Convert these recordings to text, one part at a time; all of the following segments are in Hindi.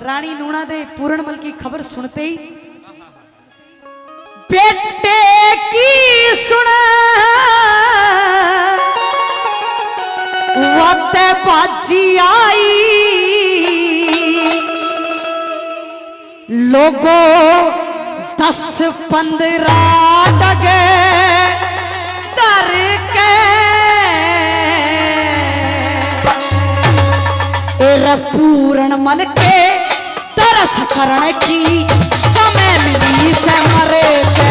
रानी नूणा दे पूरणमल की खबर सुनते ही बेटे की सुन वाते बाजी आई लोगो 10-15 डगे तर के पूरणमल के तरस करने की समय मिली से मरे के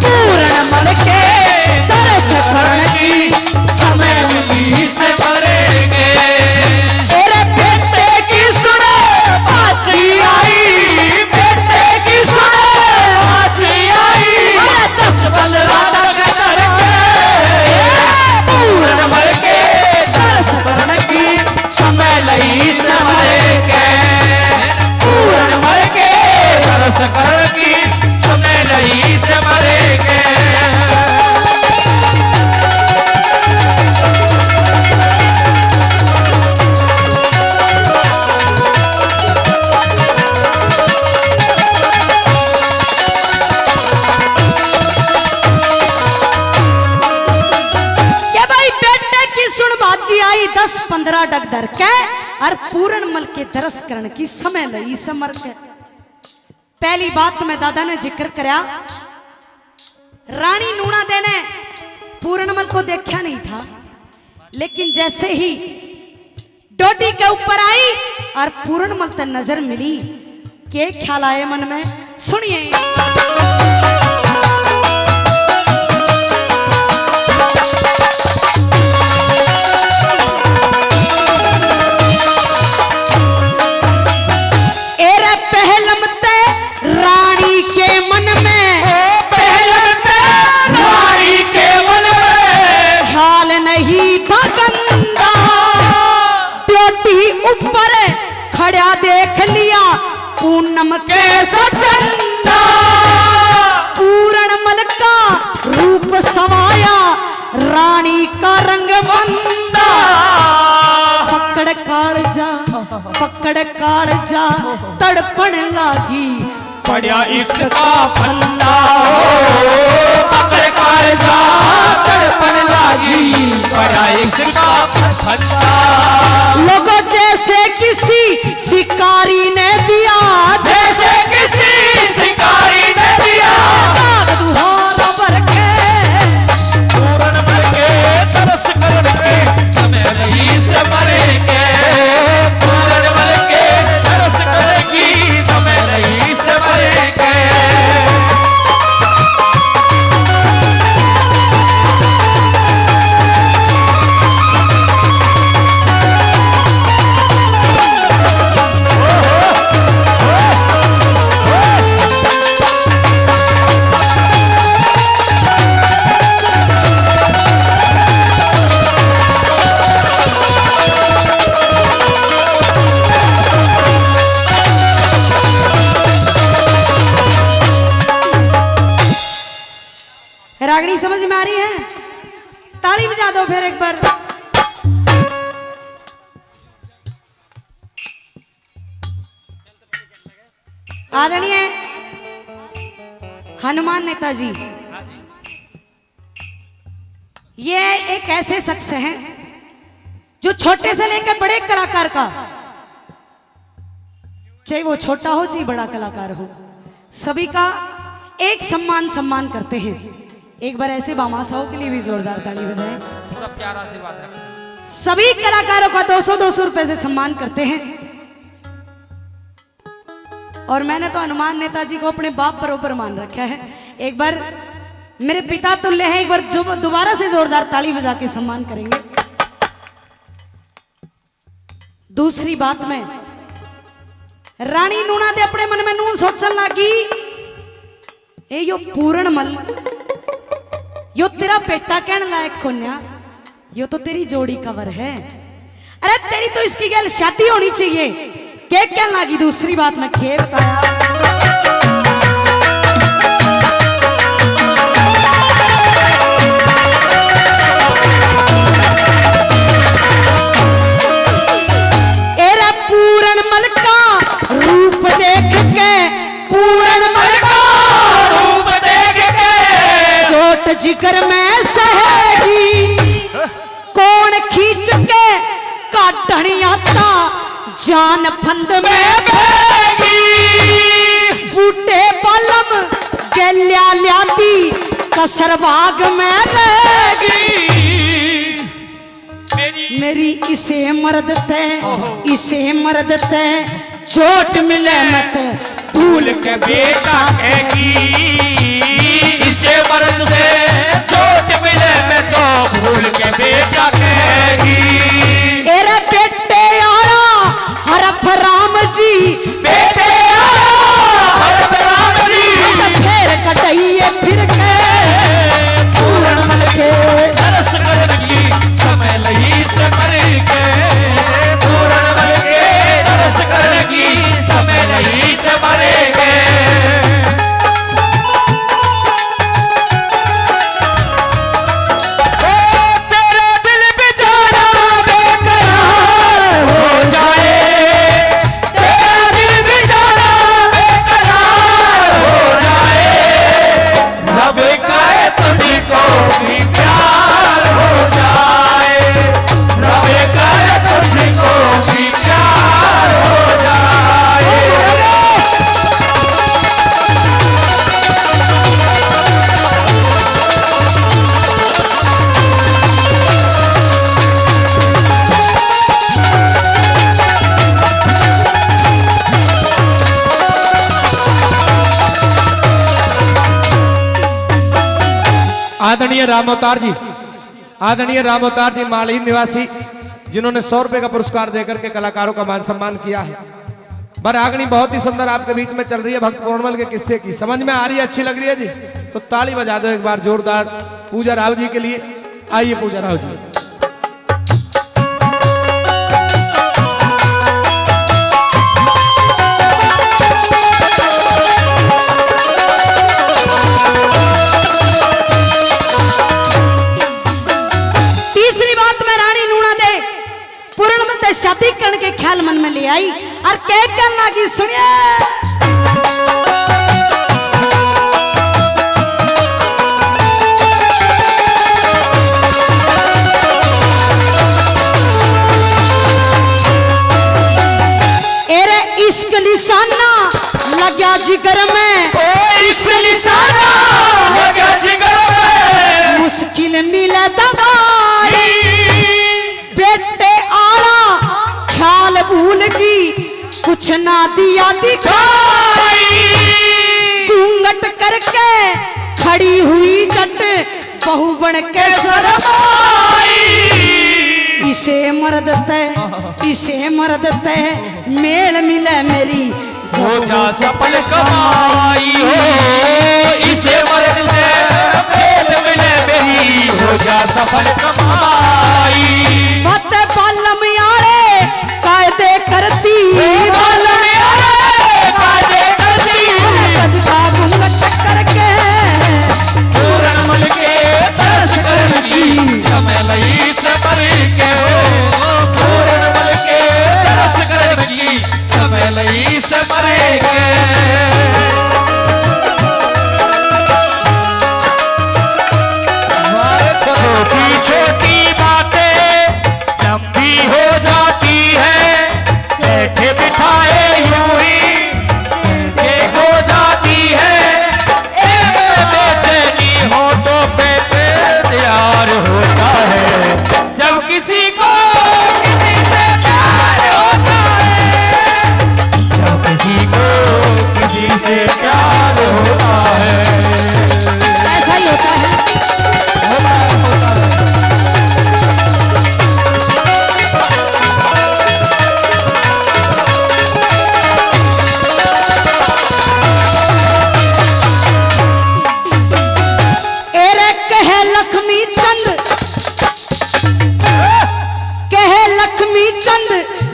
पूरणमल के तरस करने की समय मिली से मरे के तेरे बेटे की सुने बाजी आई बेटे की सुने बाजी आई 10-15 डगे तर के पूरणमल के तरस करने की समय लई समरे के पूरणमल के तरस कर की समय लई समरे के भाई बेटे की सुन बाजी आई 10-15 डग दर के और पूरणमल के दरस करण की समय लई समर के। पहली बात में दादा ने जिक्र करया रानी नूणा दे ने पूरणमल को देखा नहीं था, लेकिन जैसे ही डोडी के ऊपर आई और पूरणमल तक नजर मिली के ख्याल आए मन में सुनिए। ऊपर खड़ा देख लिया पूनम के सचंदा पूरणमल का रूप समाया रानी का रंग बंदा पकड़ काल जा तड़पण लागी पड़ा इसका फंदा पकड़ काल जा तड़पण लागी पड़ा इसका फंदा लोगों जैसे किसी शिकारी ने दिया जैसे किसी शिकारी ने दिया दुहारा भर के पूरणमल के तरस करके समय नहीं से मरे के पूरणमल के तरस करके समय नहीं से मरे के रागनी समझ में आ रही है? ताली बजा दो फिर एक बार। आदरणीय हनुमान नेताजी, ये एक ऐसे शख्स हैं जो छोटे से लेकर बड़े कलाकार का, चाहे वो छोटा हो चाहे बड़ा कलाकार हो, सभी का एक सम्मान करते हैं। एक बार ऐसे बामासाओं के लिए भी जोरदार ताली बजाएं। थोड़ा प्यारा से बात रखें। सभी कलाकारों का 200-200 रुपए से सम्मान करते हैं और मैंने तो हनुमान नेताजी को अपने बाप बरोबर मान रखा है। एक बार मेरे पिता तुल्य हैं, एक बार जो दोबारा से जोरदार ताली बजा के सम्मान करेंगे। दूसरी बात में रानी नूणा दे अपने मन में नून सोचन लगी, ए यो पूरणमल यो तेरा बेटा कहने लायक कोन्या, यो तो तेरी जोड़ी कवर है। अरे तेरी तो इसकी गैल शादी होनी चाहिए। क्या कहने लगी? दूसरी बात में क्या बताया, पूरणमल का ढणिया था जान फंद में भेगी बूटे पलम गल्या ल्याती कसर बाग में रहेगी मेरी इसे मर्द थे चोट मिले मत भूल के बेटा कहेगी इसे मर्द से चोट मिले मैं तो भूल के बेटा कहेगी तेरे बेटे आया हरफ राम जी बेटे हरफ राम जी फेर कटइए फिर के पूरन मल के तरस करगी समय लही से मर के पूरन मल के तरस करगी समय लही से मरेंगे आदरणीय राम अवतार जी मालहीन निवासी जिन्होंने 100 रुपए का पुरस्कार देकर के कलाकारों का मान सम्मान किया है। बरागनी बहुत ही सुंदर आपके बीच में चल रही है भक्त पूर्णमल के किस्से की समझ में आ रही है, अच्छी लग रही है जी, तो ताली बजा दो एक बार जोरदार पूजा राव जी के लिए। आइए पूजा राव जी। शादी करने के ख्याल मन में ले आई और कह कर लगी सुनिए एरे इश्क निशाना लगा जिगर में इश्क निशाना लगा जिगर में मुश्किल मिले दवाई बेटे आला ख्याल भूल की कुछ ना दिया दिखाई घूंघट करके खड़ी हुई जट बहू बन के शर्माई इसे मर्द ते मेल मिले मेरी हो जा सफल कमाई हो इसे मर्द से मेल मिले मेरी हो जा सफल कमाई मत पालम यारे कायदे करती करके पूरन मल के तरस करगी समय लई से मर के पूरन मल के तरस करगी समय लई से मरेंगे छोटी छोटी बातें लंबी हो जाती है बैठे बिठाए यूं ही हो जाती है बेचैनी हो तो प्यार होता है जब किसी को किसी से प्यार होता है जब किसी को किसी से प्यार होता है ऐसा ही होता है।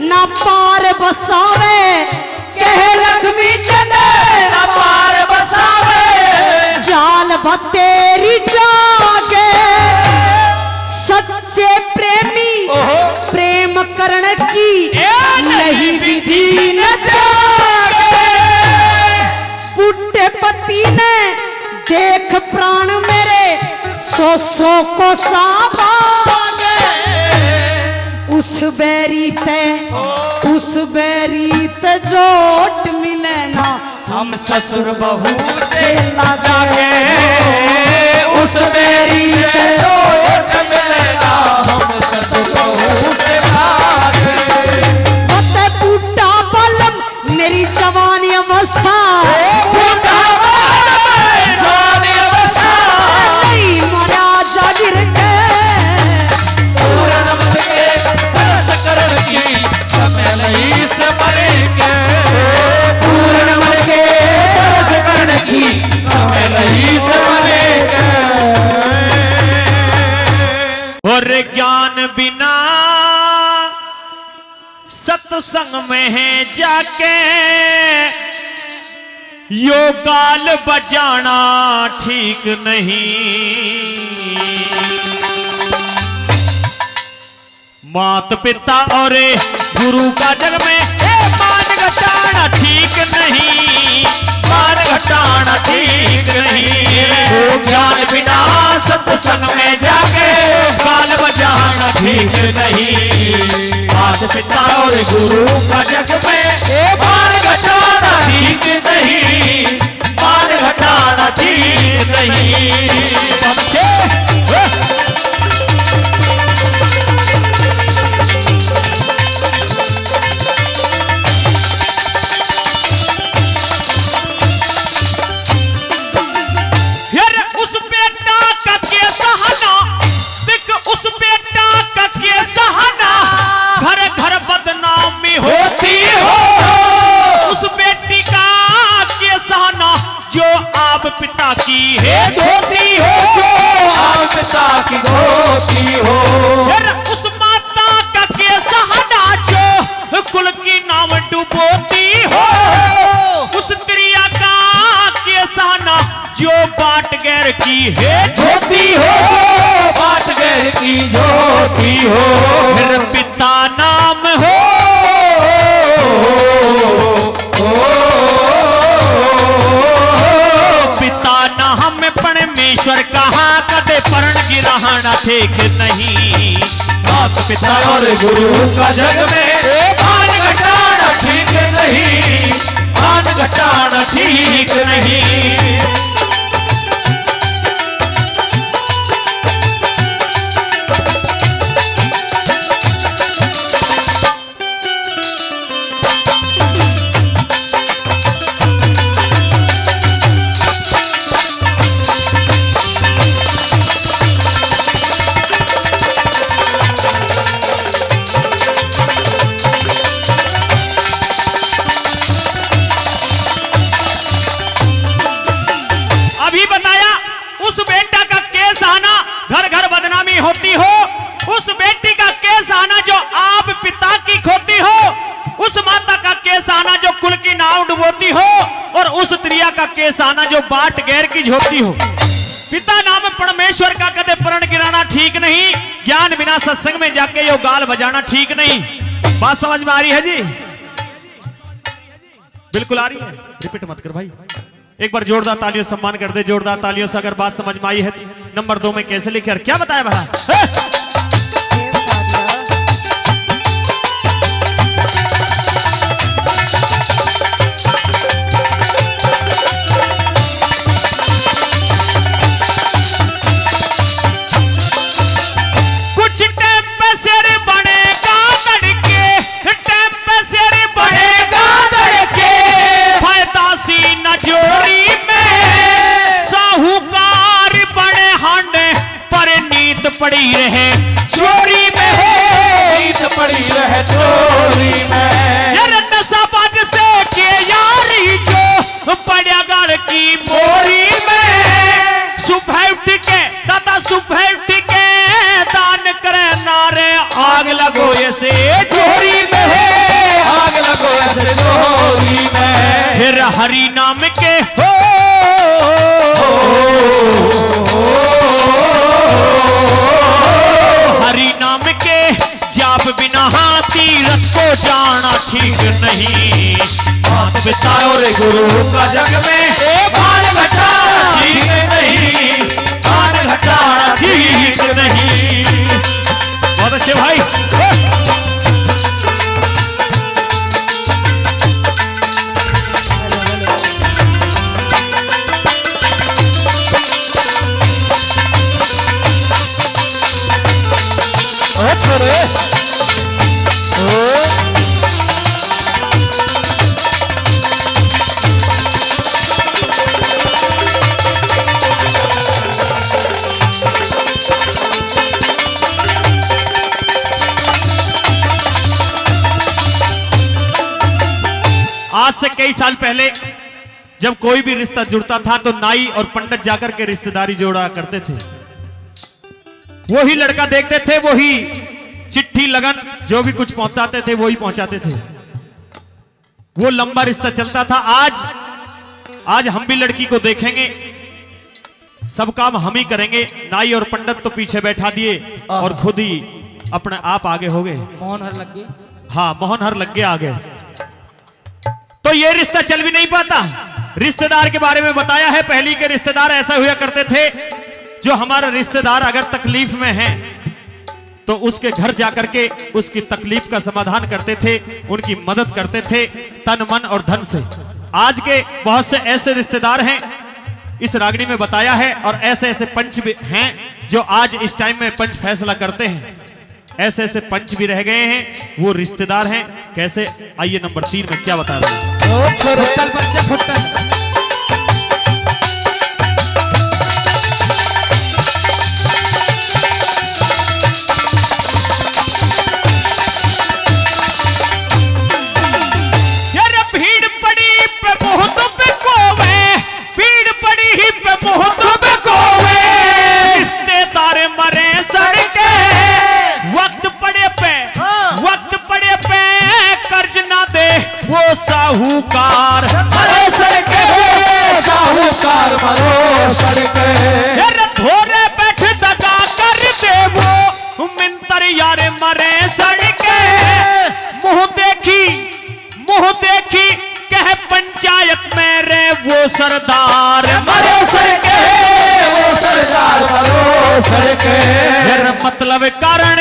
ना पार बसावे कहे लक्ष्मी चंद ना पार बसावे जाल भतेरी जागे सच्चे प्रेमी प्रेम करण की नहीं विधि न जागे बुढ़े पति ने देख प्राण मेरे सो को साबागे उस बैरी ते जोट मिले ना हम ससुर बहू से लागे उस बैरी ते जोट मिले ना हम ससुर बहू से लागे। मते बूटा बलम मेरी जवानी अवस्था जवानी अवस्था नहीं मरा जागिर के पूर्ण मन के तरस करण की समय नहीं से मरेंगे। पूर्ण मन के तरस करण की समय नहीं से मरेंगे। और ज्ञान बिना सत्संग में है जाके यो गाल बजाना ठीक नहीं। मात पिता और गुरु का जग में मान घटाना ठीक नहीं। मान घटाना ठीक नहीं। वो ज्ञान बिना सत्संग में जाके गाल बजाना ठीक नहीं। मात पिता और गुरु का जग में मान घटाना ठीक नहीं। मान घटाना ठीक नहीं। उस बेटा का के सहाना दिख उस बेटा का के सहाना घर घर बदनामी होती हो। उस बेटी का के सहाना जो आप पिता की है धोती हो। जो आप पिता की धोती हो। फिर उस माता का के सहाना जो कुल की नाम डुबोती हो। उस त्रिया का के सहाना जो बाट गैर की है ज्योति हो। बाट गैर की ज्योति हो। फिर पिता नाम हो पिता नाम परमेश्वर कहा कदे परण गिरहाना ठीक नहीं। मात पिता और गुरु का जग में मान घटाना ठीक नहीं। मान घटाना ठीक नहीं। होती हो। उस बेटी का केस आना जो आप पिता की खोती हो। उस माता का केस आना जो कुल की नाव डुबोती हो। और उस त्रिया का केस आना जो बाट गैर की झोती हो। पिता नाम परमेश्वर का कदे प्रण गिराना ठीक नहीं। ज्ञान बिना सत्संग में जाके यो गाल बजाना ठीक नहीं। बात समझ में आ रही है जी? बिल्कुल आ रही है। रिपीट मत कर भाई। एक बार जोरदार तालियों सम्मान कर दे। जोरदार तालियों से अगर बात समझ में आई है। नंबर 2 में कैसे लिखे और क्या बताया भला? कुछ टाइम पे सिर बनेगा लड़के। टाइम पे सिर बनेगा लड़के। फायदा सी न जोड़ी में साहूकार बड़े हांडे पर नीत पड़ी रहे चोरी में। नीत पड़ी रहे चोरी में। यार नशाबाज से के यारी जो पड़ा गाड़ की बोरी में। सुबह उठ के दादा सुबह उठ के दान करे नारे आग लगो ऐसे चोरी में। आग लगो ऐसे चोरी में। फिर हरि नाम के हो हरि नाम के जाप बिना तीरथ को जाना ठीक नहीं। मात पिता और गुरु का जग में मान घटाना ठीक नहीं। मान घटाना ठीक नहीं। बहुत अच्छे भाई। आज से कई साल पहले जब कोई भी रिश्ता जुड़ता था तो नाई और पंडित जाकर के रिश्तेदारी जोड़ा करते थे। वही लड़का देखते थे, वही चिट्ठी लगन जो भी कुछ पहुंचाते थे वही पहुंचाते थे। वो लंबा रिश्ता चलता था। आज हम भी लड़की को देखेंगे, सब काम हम ही करेंगे। नाई और पंडित तो पीछे बैठा दिए और खुद ही अपने आप आगे हो गए। मोहन हर लग गए। हाँ, मोहन हर लग गए आगे। तो ये रिश्ता चल भी नहीं पाता। रिश्तेदार के बारे में बताया है, पहली के रिश्तेदार ऐसा हुआ करते थे, जो हमारा रिश्तेदार अगर तकलीफ में है तो उसके घर जाकर के उसकी तकलीफ का समाधान करते थे, उनकी मदद करते थे तन मन और धन से। आज के बहुत से ऐसे रिश्तेदार हैं, इस रागनी में बताया है, और ऐसे ऐसे पंच भी हैं जो आज इस टाइम में पंच फैसला करते हैं। ऐसे ऐसे पंच भी रह गए हैं, वो रिश्तेदार हैं। कैसे, आइए नंबर 3 में क्या बता रहे हैं। वो साहूकार मरो सड़के, साहूकार मरो सड़के, धोरे बैठ दगा कर दे वो मिंतर यारे मरे सड़के। मुंह देखी कह पंचायत में रे वो सरदार मरो सड़के, वो सरदार मरो सड़के। मतलब कारण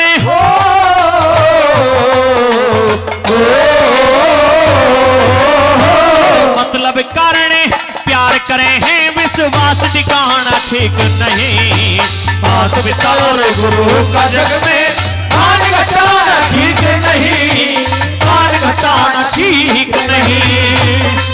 मतलब कारण प्यार करें हैं, विश्वास ठिकाना ठीक नहीं। बात पिता और गुरु का जग में मान घटाना ठीक नहीं, मान घटाना ठीक नहीं।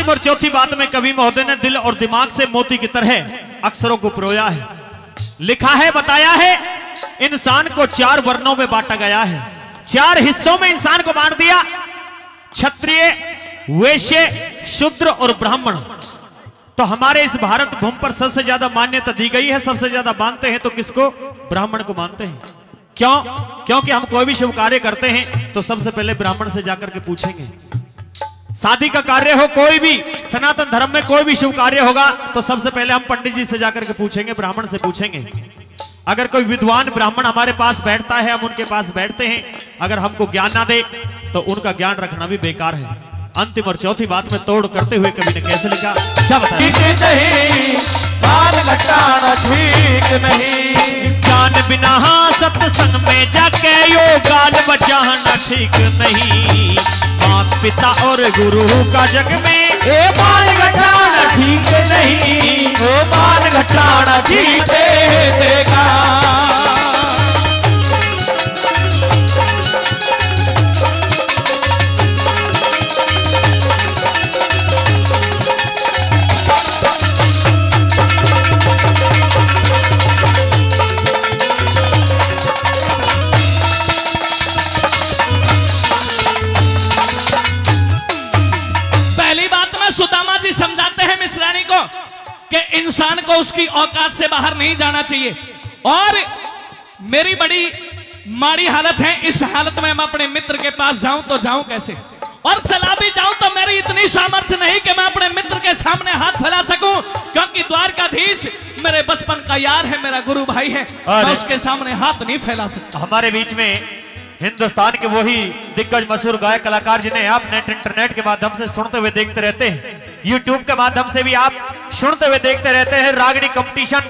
और चौथी बात में कवि महोदय ने दिल और दिमाग से मोती की तरह अक्षरों को पिरोया है। लिखा है, बताया है, इंसान को 4 वर्णों में बांटा गया है। 4 हिस्सों में इंसान को बांट दिया, क्षत्रिय, वैश्य, शूद्र और ब्राह्मण। तो हमारे इस भारत भूमि पर सबसे ज्यादा मान्यता दी गई है, सबसे ज्यादा मानते हैं तो किसको? ब्राह्मण को मानते हैं। क्यों? क्योंकि हम कोई भी शुभ कार्य करते हैं तो सबसे पहले ब्राह्मण से जाकर के पूछेंगे। शादी का कार्य हो, कोई भी सनातन धर्म में कोई भी शुभ कार्य होगा तो सबसे पहले हम पंडित जी से जाकर के पूछेंगे, ब्राह्मण से पूछेंगे। अगर कोई विद्वान ब्राह्मण हमारे पास बैठता है, हम उनके पास बैठते हैं, अगर हमको ज्ञान ना दे तो उनका ज्ञान रखना भी बेकार है। अंतिम और चौथी बात में तोड़ करते हुए कवि ने कैसे लिखा, क्या बताया? ठीक नहीं, जान बिना सत्संग में जाके यो गाल बजाना ठीक नहीं। माता पिता और गुरु का जग में ए बाल घटाना ठीक नहीं, ओ बाल घटाना ठीक देगा। सुदामा जी समझाते हैं मिश्रानी को कि इंसान को उसकी औकात से बाहर नहीं जाना चाहिए। और मेरी बड़ी माड़ी हालत है, इस हालत में मैं अपने मित्र के पास जाऊं तो जाऊं कैसे, और चला भी जाऊं तो मेरी इतनी सामर्थ्य नहीं कि मैं अपने मित्र के सामने हाथ फैला सकूं, क्योंकि द्वारकाधीश मेरे बचपन का यार है, मेरा गुरु भाई है, मैं उसके सामने हाथ नहीं फैला सकता। हमारे बीच में हिंदुस्तान के वही दिग्गज मशहूर गायक कलाकार जिन्हें आप नेट इंटरनेट के माध्यम से सुनते हुए देखते रहते हैं, यूट्यूब के माध्यम से भी आप सुनते हुए देखते रहते हैं, रागनी कंपटीशन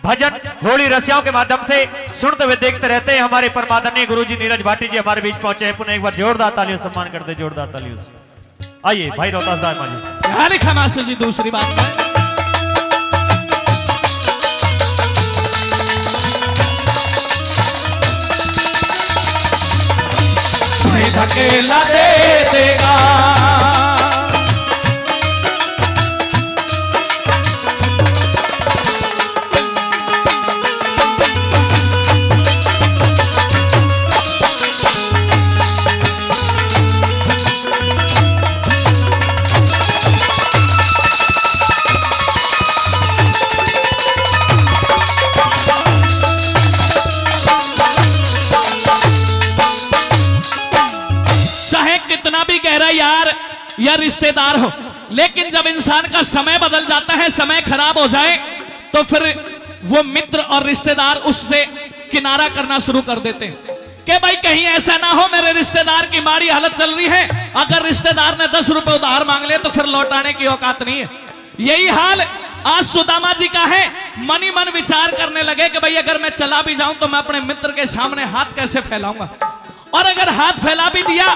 भजन होली रसियाओं के माध्यम से सुनते हुए देखते रहते हैं। हमारे परमादरणीय गुरुजी नीरज भाटी जी हमारे बीच पहुंचे हैं। पुनः एक बार जोरदार तालियों से सम्मान करते, जोरदार तालियों से। आइए भाई रोहतास दास माजी। क्या लिखा मास्टर जी दूसरी बात में? धकेला दे देगा कितना भी गहरा यार या रिश्तेदार हो, लेकिन जब इंसान का समय बदल जाता है, समय खराब हो जाए, तो फिर वो मित्र और रिश्तेदार उससे किनारा करना शुरू कर देते हैं कि भाई कहीं ऐसा ना हो मेरे रिश्तेदार की माड़ी हालत चल रही है, अगर रिश्तेदार ने 10 रुपए उधार मांग ले तो फिर लौटाने की औकात नहीं है। यही हाल आज सुदामा जी का है। मन ही मन विचार करने लगे कि भाई अगर मैं चला भी जाऊं तो मैं अपने मित्र के सामने हाथ कैसे फैलाऊंगा, और अगर हाथ फैला भी दिया,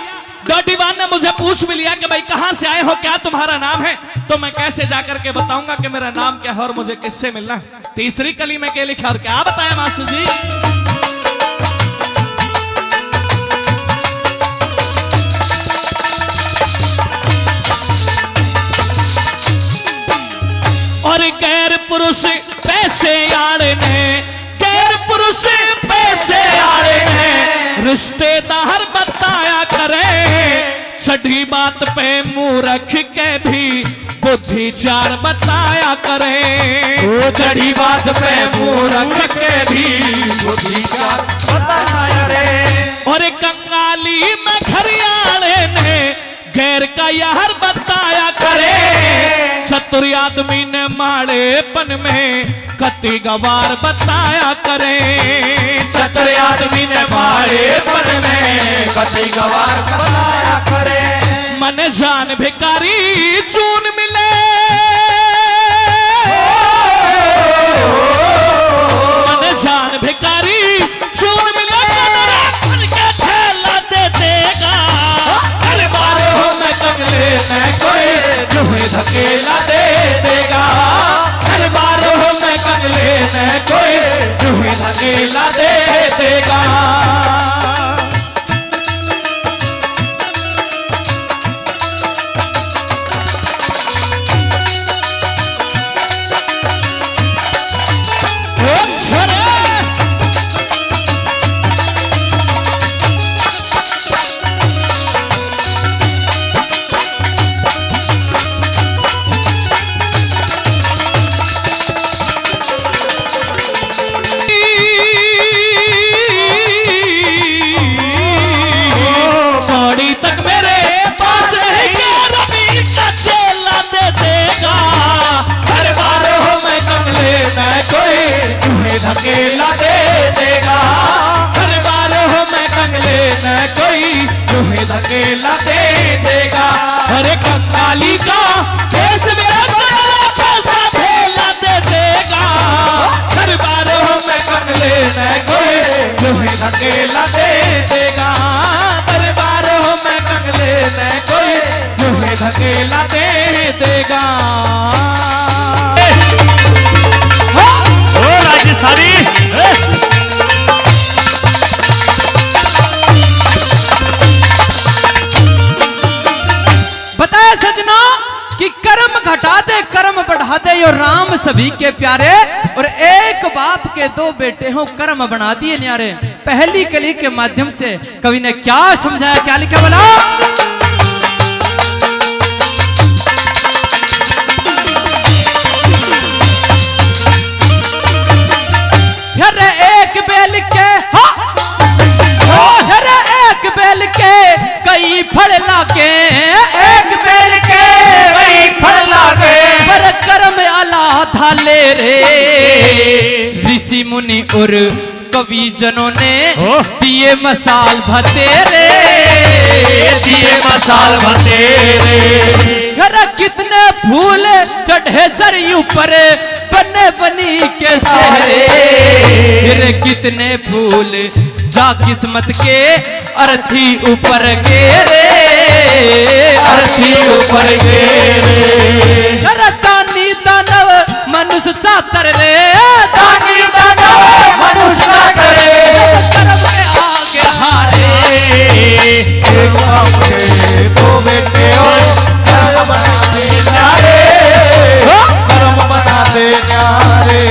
डॉडीवान ने मुझे पूछ भी लिया कि भाई कहां से आए हो, क्या तुम्हारा नाम है, तो मैं कैसे जाकर के बताऊंगा कि मेरा नाम क्या है और मुझे किससे मिलना है। तीसरी कली में क्या लिखा और क्या बताया मास्टर जी? और गैर पुरुष पैसे आड़ने, गैर पुरुष पैसे आड़ने रिश्तेदार बताया करे, छठी बात पे मुंह रख के भी बुद्धि चार बताया करे, छठी बात पे मुंह रख के भी बुद्धि चार बताया रे। और कंगाली में घरियाले ने गैर का यार बताया करे, चतुर आदमी ने माड़ेपन में कति गवार बताया करे, चतुर आदमी ने माड़ेपन में कति गवार बताया करे। मन जान भिकारी चून मिले, मन जान भिकारी चून मिले, के ठेला दे देगा, हर बार हो मैं कंगले में कोई जुए धकेला दे देगा, हर बार हो मैं कंगले में कोई जुए धकेला दे देगा। धकेला दे देगा, हर बार हो मैं कंगले में कोई तुम्हें धकेला दे देगा। अरे कंगाली का केस मेरा पैसा ठेला दे देगा, हर बार हो मैं कंगले में कोई तुम्हें धकेला दे देगा, हर बार हो मैं कंगले में कोई तुम्हें धकेला दे देगा। राजस्थानी बताया सजना कि कर्म घटा दे कर्म बढ़ा दे, यो राम सभी के प्यारे, और एक बाप के 2 बेटे हो कर्म बना दिए न्यारे। पहली कली के माध्यम से कवि ने क्या समझाया, क्या लिखा बोला? एक बेल के एक बेल के कई फल लागे, एक बेल के कई फल लागे, पर कर्म आला थाले रे, ऋषि मुनि और कवि जनों ने दिए मसाल भतेरे, दिए मसाल भतेरे। घर कितने फूल चढ़े सरयू पर, बने बनी के सहरे फिर कितने फूल जा किस्मत के अर्थी ऊपर के रे अर्थी ऊपर के रे तानी दानव मनुष्य चातर रे तानी दानव मनुष्य चातर रे कर्म के आगे हारे एक बाप के दो बेटे हो कर्म बना दे न्यारे कर्म बना दे न्यारे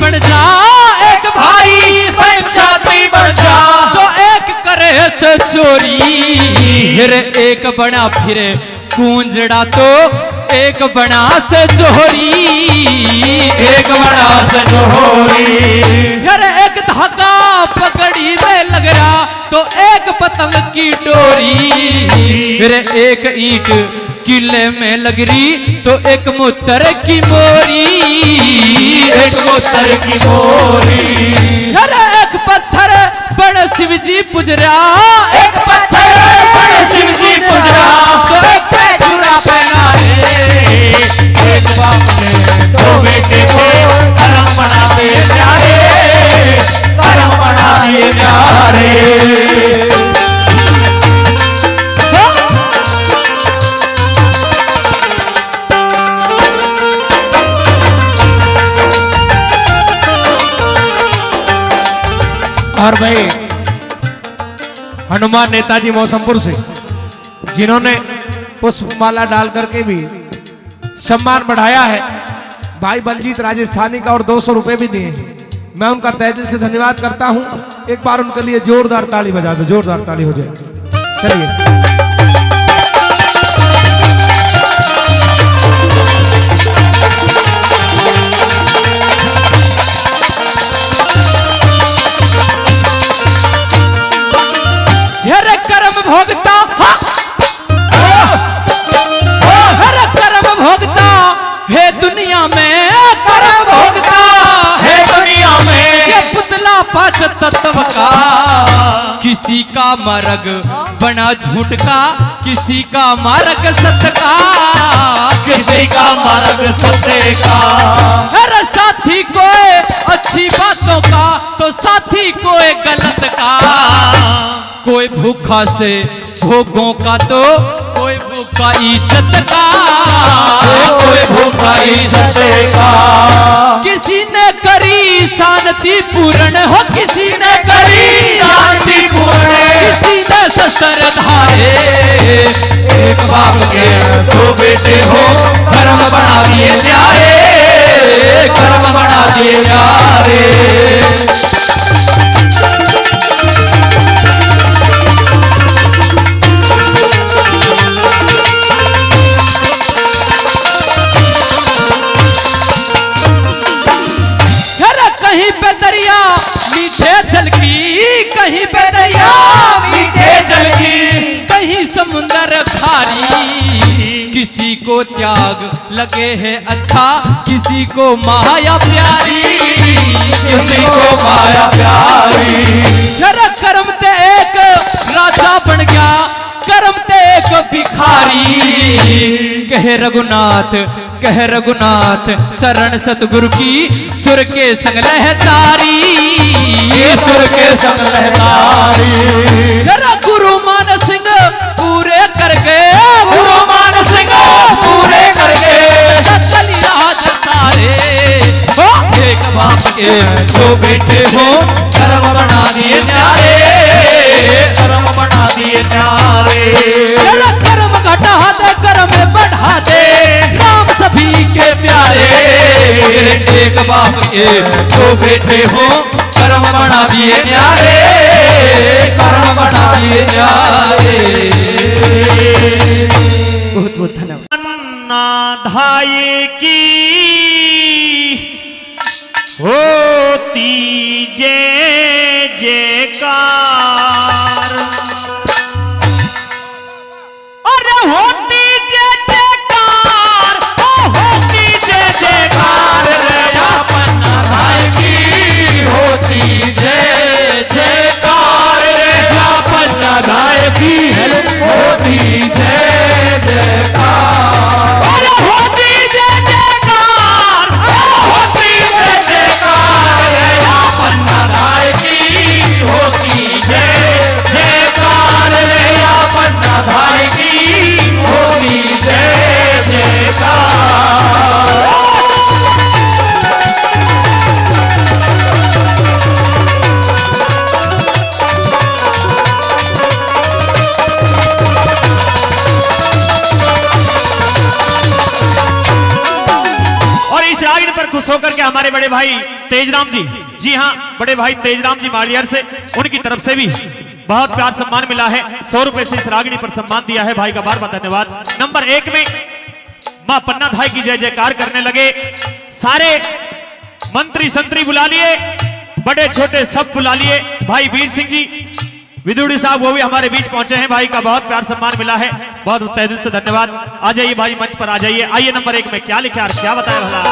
बन जा एक भाई पंचायती बन जा तो एक करे से चोरी फिर एक बना फिर कूंजड़ा तो एक बना से जोहरी एक बना से जोहरी फिर एक धागा पकड़ी में लग रहा तो एक पतंग की डोरी फिर एक ईंट किले में लग रही तो एक मूत्र की मोरी एक मूत्र की मोरी फिर एक पत्थर बड़ शिव जी पुजरा एक पत्थर बड़ शिव जी पुजरा तो एक पैजुरा पहना एक बाप ने दो बेटे को कर्म बना दे न्यारे कर्म बना दे न्यारे और भाई हनुमान नेताजी मौसमपुर से जिन्होंने पुष्पमाला डाल करके भी सम्मान बढ़ाया है, भाई बलजीत राजस्थानी का और 200 रुपए भी दिए हैं। मैं उनका तहे दिल से धन्यवाद करता हूं। एक बार उनके लिए जोरदार ताली बजा दो, जोरदार ताली हो जाए। चलिए कर्म भोगता हर कर्म भोगता है दुनिया में कर्म भोगता है दुनिया में ये पुतला पांच तत्व का किसी का मार्ग बना झूठ का किसी का मार्ग सत्य का किसी का मार्ग सत्य का हर साथी कोई अच्छी बातों का तो साथी कोई गलत का कोई भूखा से भोगों का तो कोई भूखा इज्जत का कोई भूखा इज्जत का किसी ने करी शांति पूर्ण हो किसी ने करी शांति पूर्ण किसी ने शस्त्र धारे एक बाप के दो बेटे हो कर्म बना दिए न्यारे कर्म बना दिए न्यारे कहीं पे दरिया मीठे जल की कहीं पे दरिया मीठे जल की कहीं समुंदर खारी किसी को त्याग लगे है अच्छा किसी को माया प्यारी किसी को माया प्यारी जरा कर्म ते एक राजा बन गया कर्म तेग भिखारी। कह रघुनाथ शरण सतगुरु की सुर के संग लहतारी। सुर के संग लहतारी। जरा गुरु मान सिंह पूरे कर गए, गुरु मान सिंह पूरे कर गए। सारे एक बाप के दो बेटे हो कर्म बना दिए न्यारे। कर्म बना दिए न्यारे। कर्म घटा दे कर्म बढ़ा दे राम सभी के प्यारे। एक बाप के दो बेटे हो कर्म बना दिए न्यारे। कर्म बना दिए न्यारे। बहुत बहुत धन्यवाद। धाये की होती जय जयकार। अरे होती जय जयकार, होती जय जयकार। पन्ना धाय की होती जय जयकार। पन्ना धाय की होती जय जयकार। अरे होती जय जयकार, होती जय जयकार। पन्ना धाय की होती जय जयकार। पन्ना धाय की होती जय जयकार। पर खुश होकर के हमारे बड़े भाई तेजराम जी हाँ, बड़े भाई तेजराम जी मालियर से, उनकी तरफ से भी बहुत प्यार सम्मान मिला है। 100 रुपए से इस रागिनी पर सम्मान दिया है। भाई का बार बार धन्यवाद। नंबर 1 में मां पन्ना धाय की जय जयकार करने लगे। सारे मंत्री संतरी बुला लिए, बड़े छोटे सब बुला लिए। भाई वीर सिंह जी विदुड़ी साहब वो भी हमारे बीच पहुंचे हैं। भाई का बहुत प्यार सम्मान मिला है, बहुत तहे दिल से धन्यवाद। आ जाइए भाई, मंच पर आ जाइए। आइए नंबर 1 में क्या लिखा और क्या बताया भला।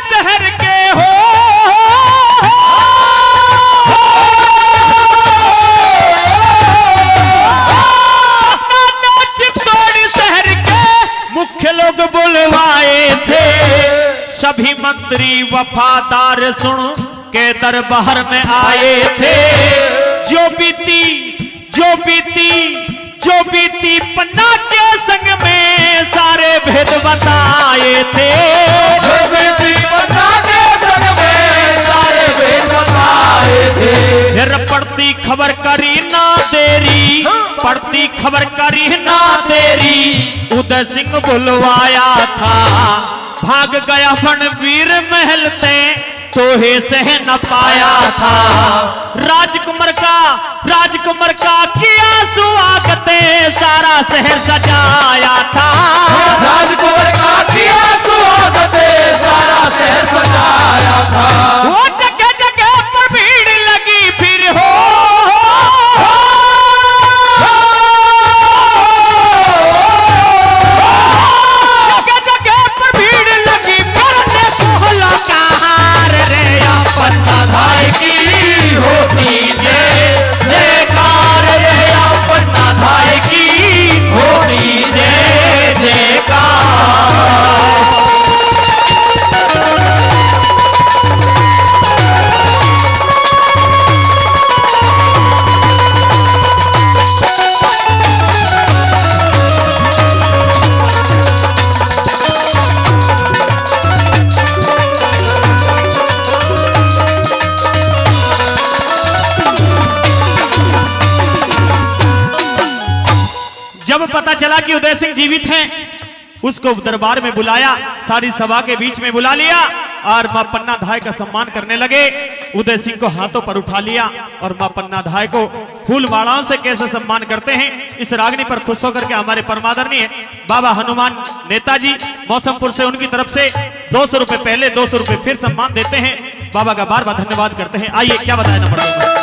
शहर के हो मुख्य लोग बुलवाए थे। सभी मंत्री वफादार सुन के दरबार में आए थे। जो बीती पन्ना के संग में सारे भेद बताए थे। जो बीती पन्ना के संग में सारे भेद बताए थे। फिर पड़ती खबर करी ना देरी, पड़ती खबर करी ना देरी। उदय सिंह बुलवाया था, भाग गया रणवीर महल ते तोहे सह न पाया था। राजकुमार का किया स्वागते सारा शहर सजाया था। राजकुमार का किया स्वागते सारा शहर सजाया था। वो जगह जगह पर भीड़ लगी फिर हो पन्ना धाय की होती जय जयकार। पन्ना धाय की होती जय जयकार। जब पता चला कि उदय सिंह जीवित हैं, उसको दरबार में बुलाया, सारी सभा के बीच में बुला लिया और मां पन्ना धाय का सम्मान करने लगे। उदय सिंह को हाथों पर उठा लिया और मां पन्ना धाय को फूल मालाओं से कैसे सम्मान करते हैं, इस रागनी पर खुश होकर के हमारे परमादरणीय बाबा हनुमान नेताजी मौसमपुर से, उनकी तरफ से 200 रुपए पहले, 200 रुपए फिर सम्मान देते हैं। बाबा का बार बार धन्यवाद करते हैं। आइए क्या बताया नंबर 2 में।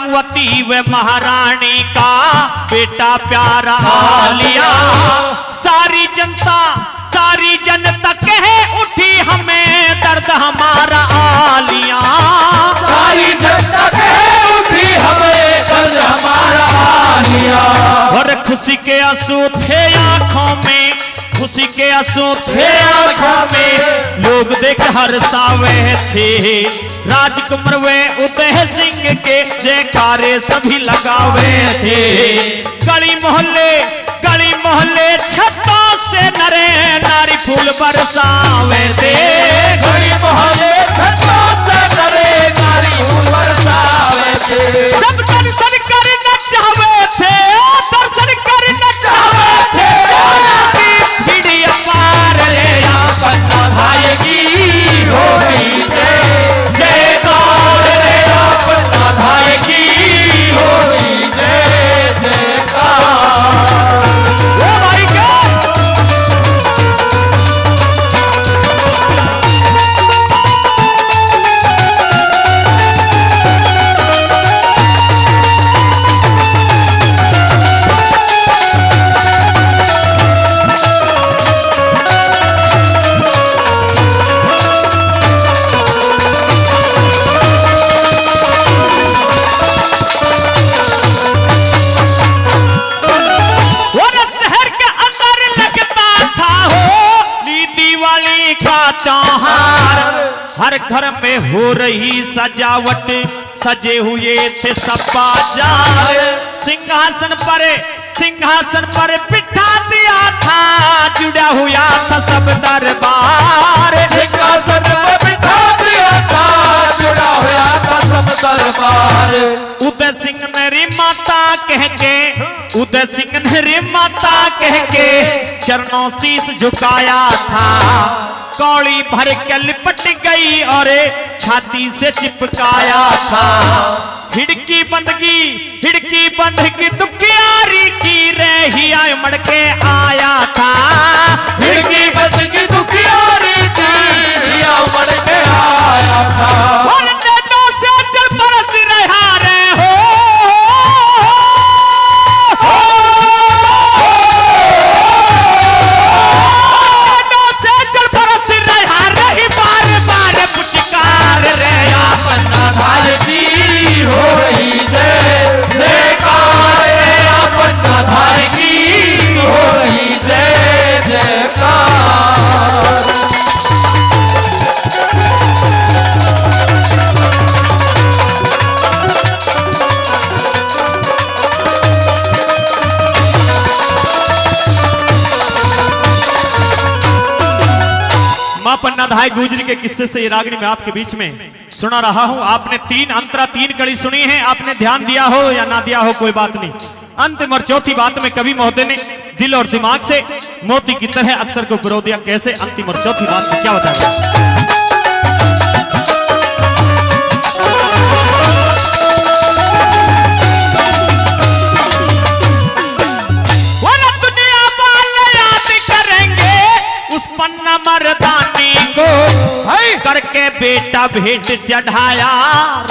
परमवती व महारानी का बेटा प्यारा आलिया। सारी जनता कहे उठी हमें दर्द हमारा आलिया। सारी जनता कहे उठी हमें दर्द हमारा आलिया। और खुशी के आंसू थे आंखों में, खुशी के आंसू थे आंखों में, लोग देख हर्षावे थे। राजकुमार वे उदय सिंह के जयकारे सभी लगावे थे। गली मोहल्ले छतों से नरे नारी फूल बरसावे थे। गली मोहल्ले छतों से नरे नारी फूल बरसावे थे। सब दर्शन कर नचावे थे, दर्शन कर नचावे थे। भीड़ी अपार ले पन्ना भाई की होगी जय कार रे पन्ना भाई की होगी जय जयकार। ओ भाई क्या त्योहार। हर घर में हो रही सजावट, सजे हुए थे सब बाजार। सिंहासन पर बिठा दिया था, जुड़ा हुआ था सब दरबार। सिंहासन पर बिठा दिया था, जुड़ा हुआ था सब दरबार। उदय सिंह ने री माता कह के, उदय सिंह ने री माता कह के चरणों शीश झुकाया था। कौड़ी भर के लिपट गई और छाती से चिपकाया था। हिड़की बंदगी दुखियारी की रहिया मड़ के आया था। हिड़की बंदगी दुखियारी की रहिया मड़ के आया था। और नैनों से जल बरस रहा रे हो, पुचकार रे पन्ना भाई की हो रही जय जयकार रे पन्ना भाई की हो रही जय जयकार। मां पन्ना धाय गुजरी के किस्से से ये रागनी में आपके बीच में सुना रहा हूं। आपने 3 अंतरा 3 कड़ी सुनी है, आपने ध्यान दिया हो या ना दिया हो कोई बात नहीं। अंतिम और चौथी बात में कवि महोदय ने दिल और दिमाग से मोती की तरह अक्षर को पिरो दिया। कैसे? अंतिम और चौथी बात में क्या बताया? पन्ना मर्दानी को करके बेटा भेंट चढ़ाया,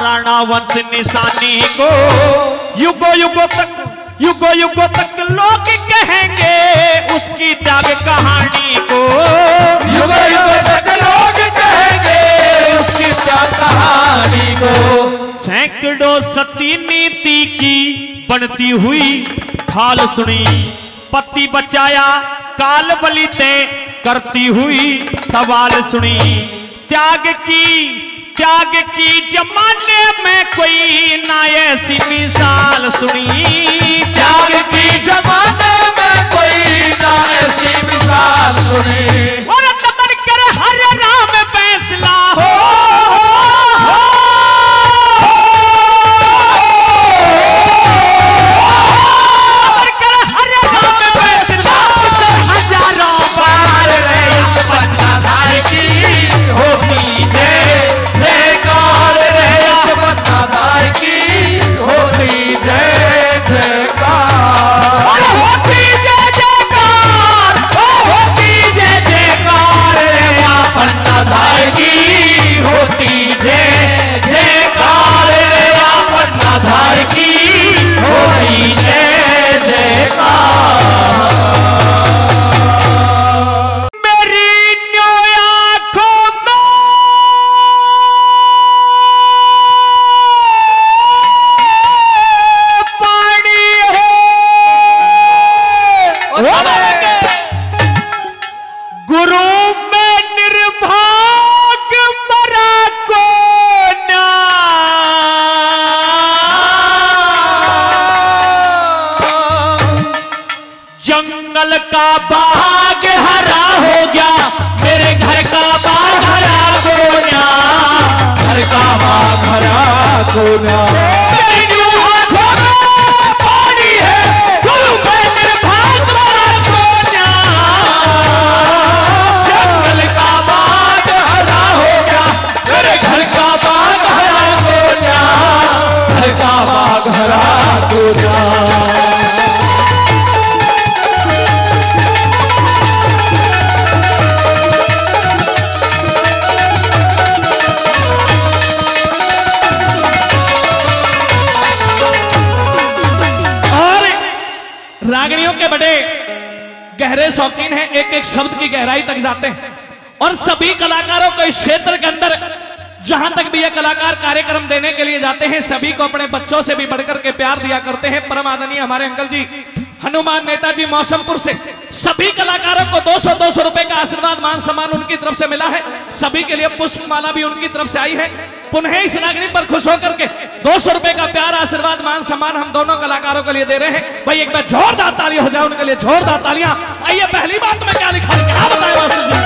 राणा वंश निशानी को। युगों तक लोग कहेंगे उसकी त्याग कहानी को। युगों तक लोग कहेंगे उसकी त्याग कहानी को। सैकड़ों सती नीति की बनती हुई ढाल सुनी, पति बचाया काल बलिते करती हुई सवाल सुनी। त्याग की जमाने में कोई ना ऐसी मिसाल सुनी। त्याग की जमाने में कोई ना ऐसी मिसाल सुनी। और नमन कर हर राम फैसला हो, होती जय जयकार रे पन्ना भाई की होती जय जयकार। होती जय जयकार, होती जय जयकार। को न्या। मेरी न्यू आंखों में पानी है, गुरु मैं निर्भाग भरा को न्या। जंगल का बाग हरा हो गया, मेरे घर का बाग हरा को न्या। घर का बाग हरा को न्या। रागणियों के बड़े गहरे शौकीन हैं, एक एक शब्द की गहराई तक जाते हैं। और सभी कलाकारों को इस क्षेत्र के अंदर जहां तक भी ये कलाकार कार्यक्रम देने के लिए जाते हैं, सभी को अपने बच्चों से भी बढ़कर के प्यार दिया करते हैं। परम आदरणीय हमारे अंकल जी हनुमान नेताजी मौसमपुर से सभी कलाकारों को 200 रुपए का आशीर्वाद मान सम्मान उनकी तरफ से मिला है। सभी के लिए पुष्पमाला भी उनकी तरफ से आई है। पुनः इस रागनी पर खुश होकर के 200 रुपए का प्यार आशीर्वाद मान सम्मान हम दोनों कलाकारों के लिए दे रहे हैं। भाई एक बार जोरदार ताली हो जाए उनके लिए, जोरदार तालियां। आइए पहली बात में क्या लिखा है, क्या बताएं वासु जी।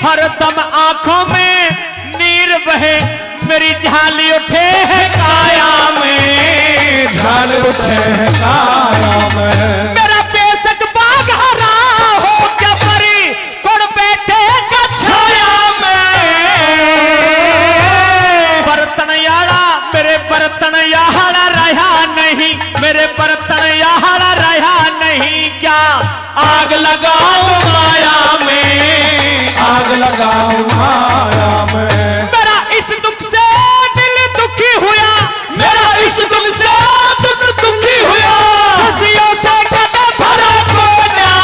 हरदम आंखों में नीर बहे, मेरी झाली उठे है काया में, झाल उठे है काया में। मेरा बेशक बाग हरा हो क्या परी कौन बैठे छाया में। बर्तन याड़ा मेरे बर्तन याड़ा रहा नहीं, मेरे बर्तन याड़ा रहा नहीं, क्या आग लगाओ माया में, आग लगाओ माया में। मेरा इस दुख से दिल दुखी हुआ, मेरा इस दुख से दिल दुखी हुआ, हंसियों से कदम भरा को न्या।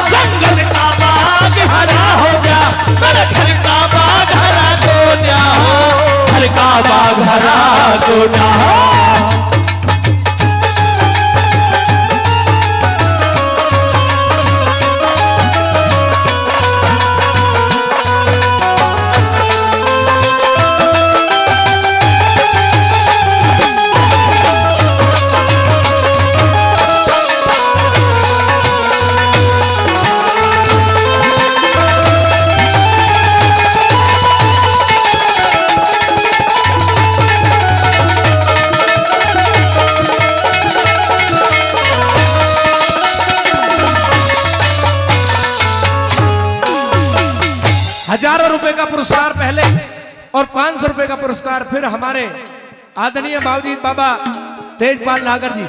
जंगल का बाग हरा हो गया, मेरे घर का बाग हरा को न्या, घर का बाग हरा को न्या। हजारों रुपए का पुरस्कार पहले और 500 रुपए का पुरस्कार फिर हमारे आदरणीय बाबूजी बाबा तेजपाल नागर जी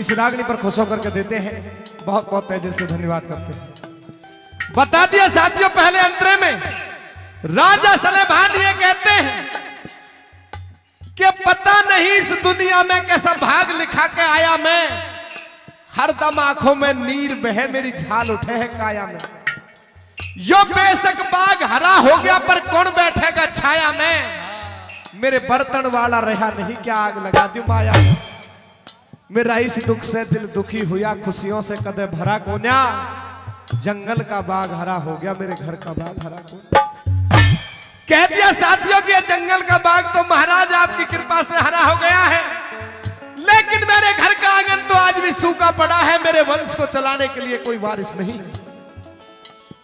इस रागनी पर खुश होकर के देते हैं। बहुत बहुत तहे दिल से धन्यवाद करते हैं। बता दिया साथियों, पहले अंतरे में राजा सलेमान ये कहते हैं कि पता नहीं इस दुनिया में कैसा भाग लिखा के आया मैं, हरदम आंखों में नीर बहे, मेरी झाल उठे है काया में। यो बेशक बाग हरा हो गया पर कौन बैठेगा छाया में, मेरे बर्तन वाला रहा नहीं, क्या आग लगा दूं माया। मेरा इस दुख से दिल दुखी हुआ, खुशियों से कदे भरा कोन्या। जंगल का बाग हरा हो गया, मेरे घर का बाग हरा कोन्या। कह दिया साथियों कि जंगल का बाग तो महाराज आपकी कृपा से हरा हो गया है, लेकिन मेरे घर का आंगन तो आज भी सूखा पड़ा है। मेरे वंश को चलाने के लिए कोई वारिस नहीं है।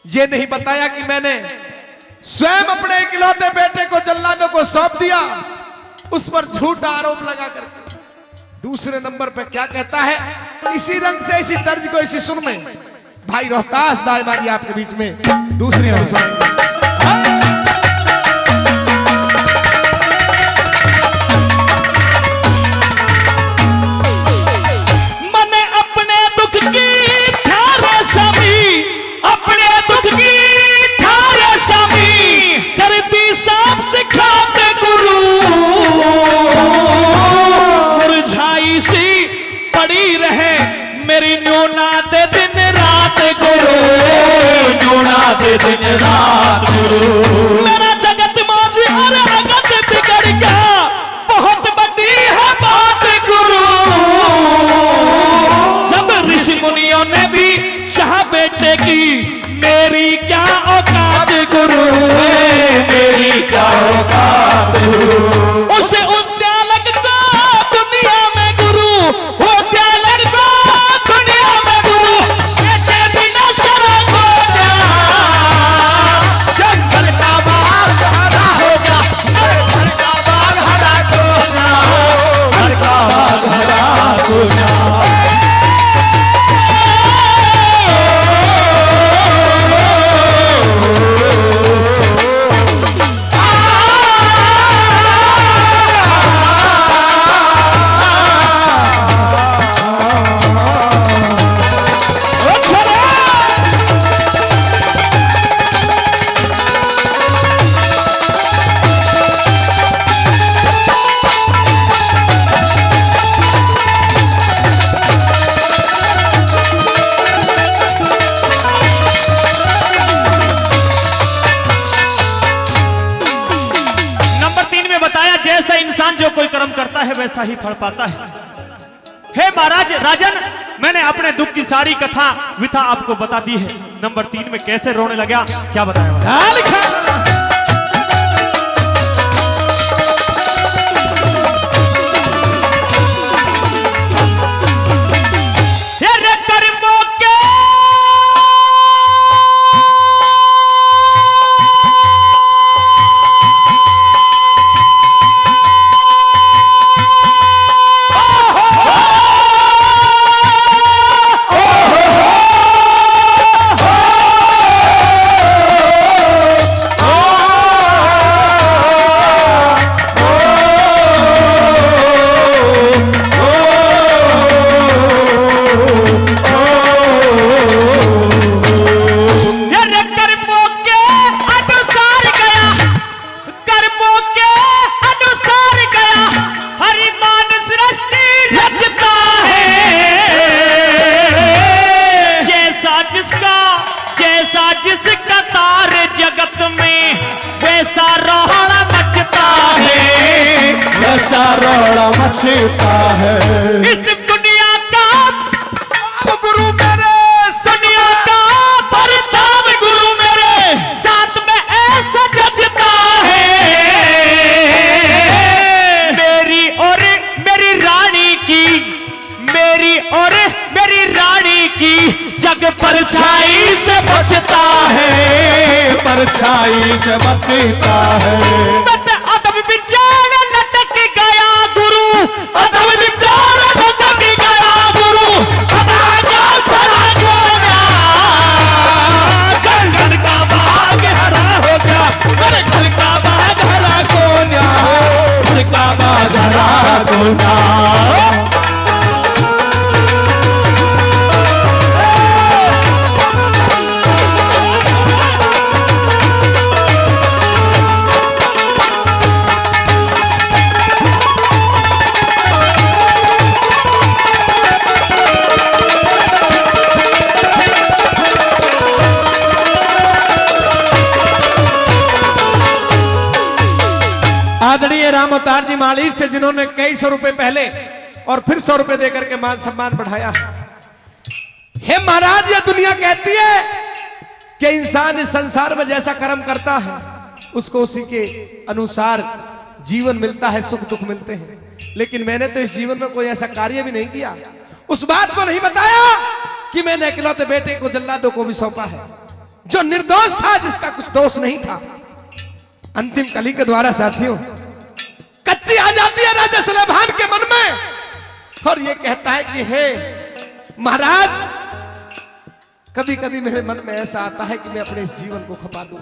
ये नहीं बताया कि मैंने स्वयं अपने इकलौते बेटे को जल्लादों को सौंप दिया, उस पर झूठा आरोप लगा करके। दूसरे नंबर पे क्या कहता है, इसी रंग से इसी तर्ज को इसी सुर में भाई रोहतास दाईमानी आपके बीच में दूसरी मैंने अपने दुख की थारे सभी, अपने दुख की थारे सभी कर दी साफ सिखाते गुरु। मुरझाई सी पड़ी रहे मेरी न्यूना दे दिन रात गुरु, न्यूना दे दिन रात गुरु। मेरा जगत माझी और अगत बिगड़ गया, बहुत बड़ी है बात गुरु। जब ऋषि मुनियों ने भी चाह बेटे की मेरी क्या औकात गुरु, मेरी क्या औकात गुरु। उसे उद्या लगता दुनिया में गुरु, उद्या लगता दुनिया में गुरु, बेटे बिना सरा को जंगल का बाग हरा होगा, घर का बाग हरा को ना, घर का बाग हरा को ना। जो कोई कर्म करता है वैसा ही फल पाता है। हे महाराज राजन, मैंने अपने दुख की सारी कथा विथा आपको बता दी है। नंबर 3 में कैसे रोने लगा क्या बताया? रोड़ा मचता है इस दुनिया का गुरु मेरे, दुनिया का परताप गुरु मेरे साथ में ऐसा जचता है। मेरी और मेरी रानी की, मेरी और मेरी रानी की जग परछाई से बचता है, परछाई से बचता है। अदब विचार लटक गया गुरु, अदब विचार लटक गया गुरु, जंगल का बाग हरा हो गया, अरे घर का बाग हरा कोन्या, घर का बाग हरा कोन्या। आदरणीय राम अवतार जी माली से, जिन्होंने कई सौ रुपए पहले और फिर 100 रुपए देकर के मान सम्मान बढ़ाया। हे महाराज, ये दुनिया कहती है कि इंसान इस संसार में जैसा कर्म करता है उसको उसी के अनुसार जीवन मिलता है, सुख दुख मिलते हैं। लेकिन मैंने तो इस जीवन में कोई ऐसा कार्य भी नहीं किया। उस बात को नहीं बताया कि मैंने इकलौते बेटे को जल्लादों को भी सौंपा है, जो निर्दोष था, जिसका कुछ दोष नहीं था। अंतिम कली के द्वारा साथियों कच्ची आ जाती है राजा सलेमान के मन में, और ये कहता है कि हे महाराज, कभी कभी मेरे मन में ऐसा आता है कि मैं अपने इस जीवन को खपा दूं।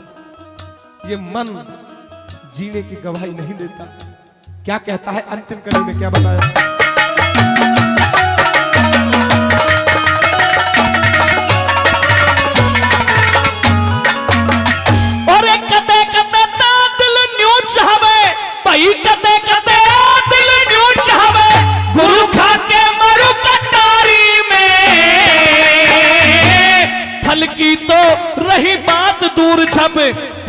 ये मन जीने की गवाही नहीं देता। क्या कहता है अंतिम कली में, क्या बताया? कदे कदे दिल न्यू चाहवे, गुरु खा के मरु कटारी में। फल की तो रही बात दूर छप,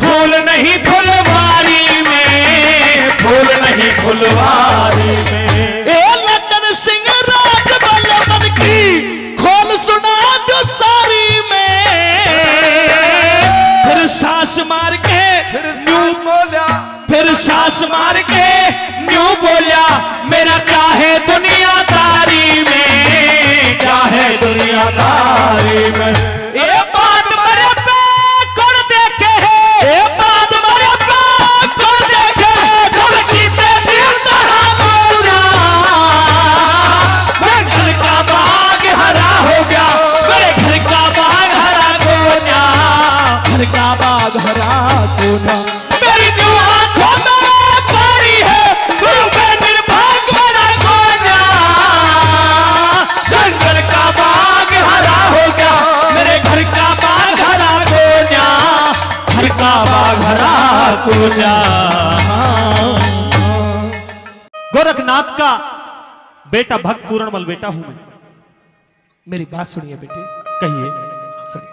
फूल नहीं फुलवारी में, फूल नहीं फुलवारी में। ए लखन सिंह राज बल्लभ की खोल सुना दो सारी में। पास मार के न्यू बोलिया मेरा क्या है दुनियादारी में, क्या है दुनियादारी में। ये बात मेरे पे कौन देखे है, ये बात मेरे पे कौन देखे है, जब जीते जीता बोला मेरे घर का बाग हरा हो गया, मेरे घर का बाग हरा कोना, घर का बाग हरा कोना। मेरी न्यू आंखों में पानी है, गुरु में निर्भाग बना कोना, जंगल का बाग हरा हो गया, मेरे घर का बाग हरा कोना, घर का बाग हरा कोना। गोरखनाथ का बेटा भक्त पूर्णमल बेटा हूं मैं। मेरी बात सुनिए बेटे। कहिए। सुनिए।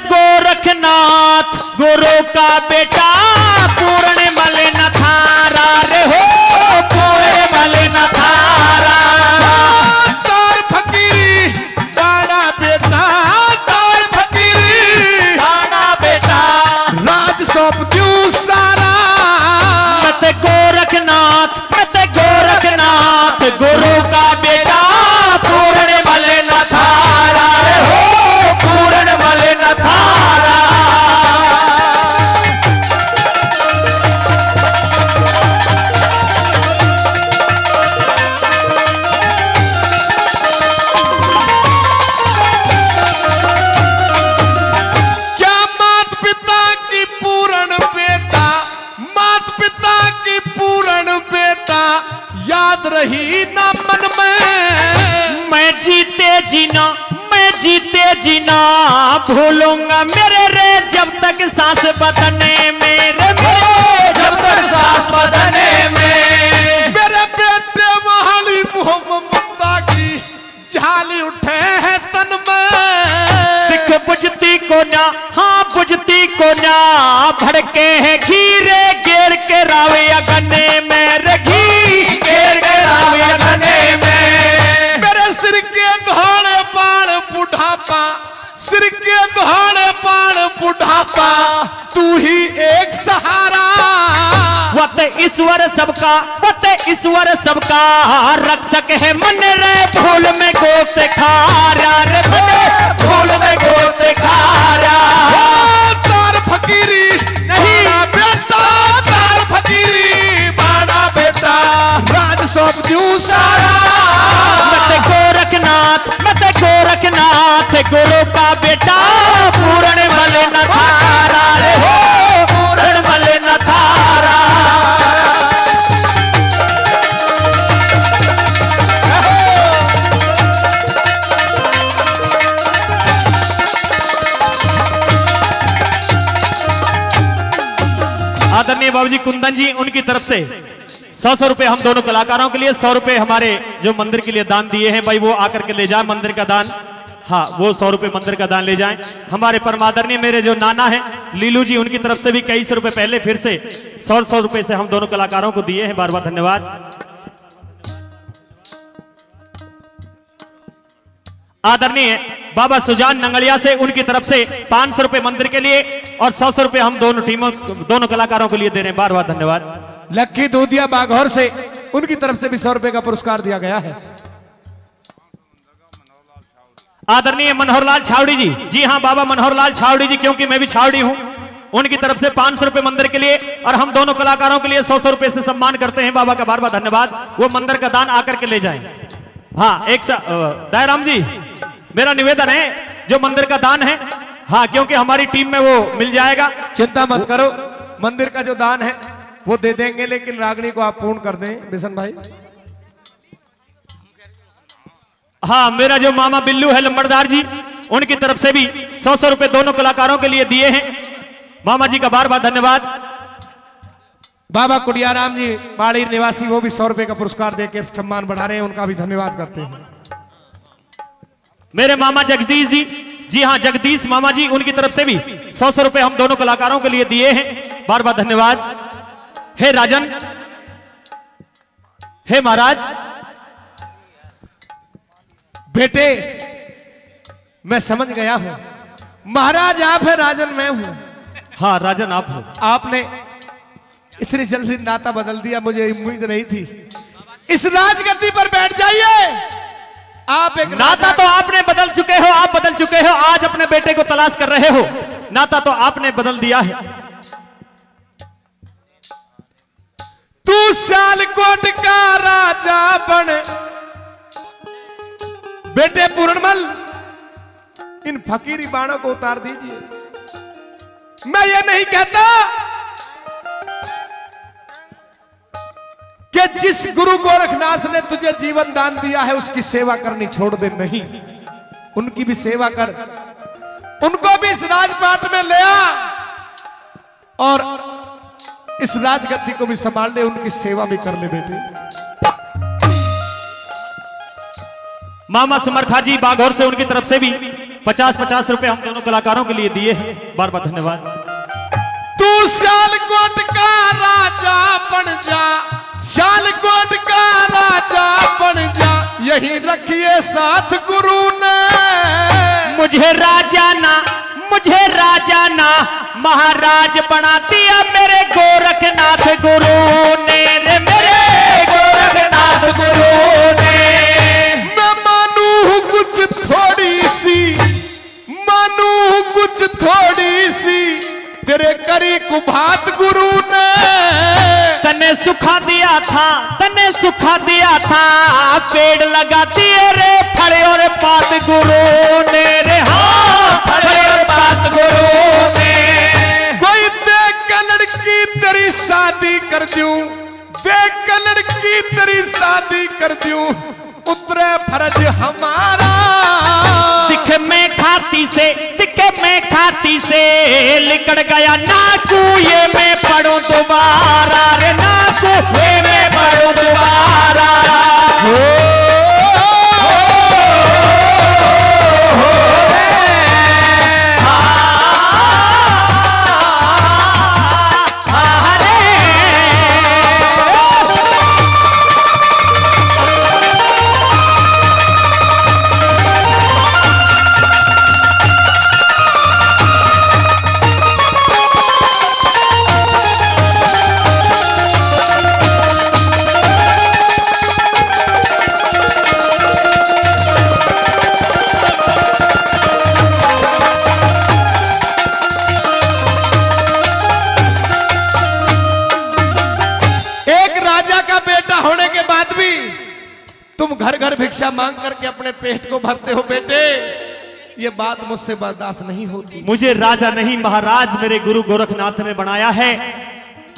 गोरखनाथ गुरु का बेटा पूर्णमल न थारा रे हो, पूर्णमल न थारा। तार फकीरी दाड़ा बेटा, तार फकीरी दाड़ा बेटा, राज सौंप दूं सारा। मत गोरखनाथ, मत गोरखनाथ गुरु का बेटा पूर्णमल न थारा रे हो, पूर्णमल न थारा। क्या मात पिता की पूर्ण बेटा, मात पिता की पूर्ण बेटा याद रही ना मन में। मैं जीते जीना, मैं जीते जीना भूलूंगा मेरे रे, जब तक सांस बदने मेरे, जब तक सांस बदने में। मेरे बेटे वहाली ममता की झाली उठे हैं तन में। दिख बुझती को ना, हाँ बुझती को ना, भड़के हैं घीरे गेर के रावे अगने में रे, घी गेर के रावे अगने में। मेरे सिर के धौड़े बाण बुढ़ापा, सिर के धौड़े बाण बुढ़ापा, तू ही एक सहारा। वत ईश्वर सबका, वत ईश्वर सबका रक्षक है मन रे, भूल में गोत खारा रे, भूल में गोत खारा। तार फकीरी नहीं बेटा, तार फकीरी बाड़ा बेटा, राज सौंप दूं सारा। मत गोरखनाथ, मत गोरखनाथ गुरु का बेटा पूर्णमल न थारा रे हो, पूर्णमल न थारा। आदरणीय बाबूजी कुंदन जी, उनकी तरफ से 100 रुपए हम दोनों कलाकारों के लिए, 100 रुपए हमारे जो मंदिर के लिए दान दिए हैं भाई, वो आकर के ले जाए मंदिर का दान। हाँ, वो 100 रुपए मंदिर का दान ले जाएं। हमारे परमादरणीय मेरे जो नाना हैं लीलू जी, उनकी तरफ से भी कई सौ रुपए पहले फिर से 100 रुपए से हम दोनों कलाकारों को दिए हैं, बार बार धन्यवाद। आदरणीय बाबा सुजान नंगलिया से, उनकी तरफ से 500 रुपए मंदिर के लिए और 100 रुपए हम दोनों टीमों, दोनों कलाकारों के लिए दे रहे हैं, बार बार धन्यवाद। लक्की दूधिया बाघौर से, उनकी तरफ से भी 100 रुपए का पुरस्कार दिया गया है। आदरणीय मनोहर लाल छावड़ी जी, जी हाँ बाबा मनोहर लाल छावड़ी जी, क्योंकि मैं भी छावड़ी हूं, उनकी तरफ से 500 रुपए मंदिर के लिए, और हम दोनों कलाकारों के लिए 100 रुपए से सम्मान करते हैं। बाबा का बार बार धन्यवाद। वो मंदिर का दान आकर के ले जाएं। हाँ, दयाराम जी, मेरा निवेदन है जो मंदिर का दान है, हाँ, क्योंकि हमारी टीम में वो मिल जाएगा। चिंता मत करो, मंदिर का जो दान है वो दे देंगे, लेकिन रागनी को आप पूर्ण कर दें बिशन भाई। हाँ, मेरा जो मामा बिल्लू है लंबड़दार जी, उनकी तरफ से भी 100 रुपए दोनों कलाकारों के लिए दिए हैं। मामा जी का बार बार धन्यवाद। बाबा कुटियाराम जी बाड़ी निवासी, वो भी 100 रुपए का पुरस्कार देकर सम्मान बढ़ा रहे हैं, उनका भी धन्यवाद करते हैं। मेरे मामा जगदीश जी, जी हाँ जगदीश मामा जी, उनकी तरफ से भी 100 रुपए हम दोनों कलाकारों के लिए दिए हैं। बार बार धन्यवाद। हे राजन, हे महाराज। बेटे मैं समझ गया हूं, महाराज आप है, राजन मैं हूं। हाँ राजन आप हो। आपने इतनी जल्दी नाता बदल दिया, मुझे उम्मीद नहीं थी। इस राजगद्दी पर बैठ जाइए। आप एक नाता तो आपने बदल चुके हो, आप बदल चुके हो। आज अपने बेटे को तलाश कर रहे हो, नाता तो आपने बदल दिया है। तू सियालकोट का राजा बन। बेटे पूर्णमल, इन फकीरी बाणों को उतार दीजिए। मैं ये नहीं कहता कि जिस गुरु गोरखनाथ ने तुझे जीवन दान दिया है उसकी सेवा करनी छोड़ दे, नहीं, उनकी भी सेवा कर, उनको भी इस राजपाट में ले आ और इस राजगद्दी को भी संभाल ले, उनकी सेवा भी कर ले बेटे। मामा समर्था जी बागौर से, उनकी तरफ से भी 50-50 रुपए हम दोनों कलाकारों के लिए दिए हैं। बार बार धन्यवाद। तू सियालकोट का राजा बन जा, सियालकोट का राजा बन जा, यही रखिए साथ गुरु ने। मुझे राजा ना महाराज बना दिया मेरे गोरखनाथ गुरु ने रे, मेरे गोरखनाथ गुरु ने। मैं मानू कुछ थोड़ी सी तेरे करी कुभात गुरु ने। तने सुखा दिया था, पेड़ लगा दिए रे फड़े और पात गुरु ने रे। हाँ, फड़े और पात गुरु ने। कोई देख लड़की तेरी शादी कर दूं, देख लड़की तेरी शादी कर दूं, उतरे फर्ज हमारा। दिखे में खाती से लिकड़ गया नाकू, ये मैं पढ़ूं दोबारा रे, नाकू ये मैं पढ़ूं दोबारा। तुम घर घर भिक्षा मांग करके अपने पेट को भरते हो बेटे, ये बात मुझसे बर्दाश्त नहीं होती। मुझे राजा नहीं महाराज मेरे गुरु गोरखनाथ ने बनाया है।